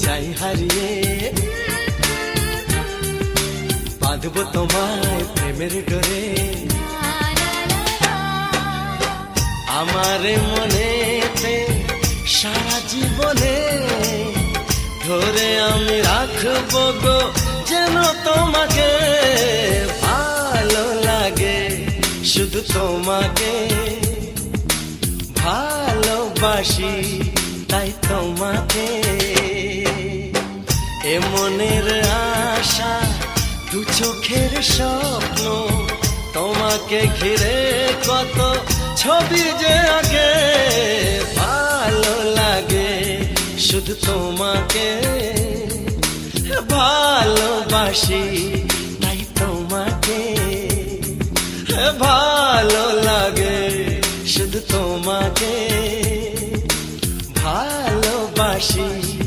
যাই হারিয়ে, বাঁধবো তোমায় প্রেমের ডোরে। আমার মনেতে সারা জীবনে ধরে আমি রাখবো গো যেন তোমাকে। ভালো লাগে শুধু তোমাকে, ভালোবাসি তাই তোমাকে। এ মনের আশা দু চোখের স্বপ্ন, তোমাকে ঘিরে কত ছবি যে আগে। ভালো লাগে শুধু তোমাকে, ভালোবাসি তাই তোমাকে। ভালো লাগে শুধু তোমাকে, ভালোবাসি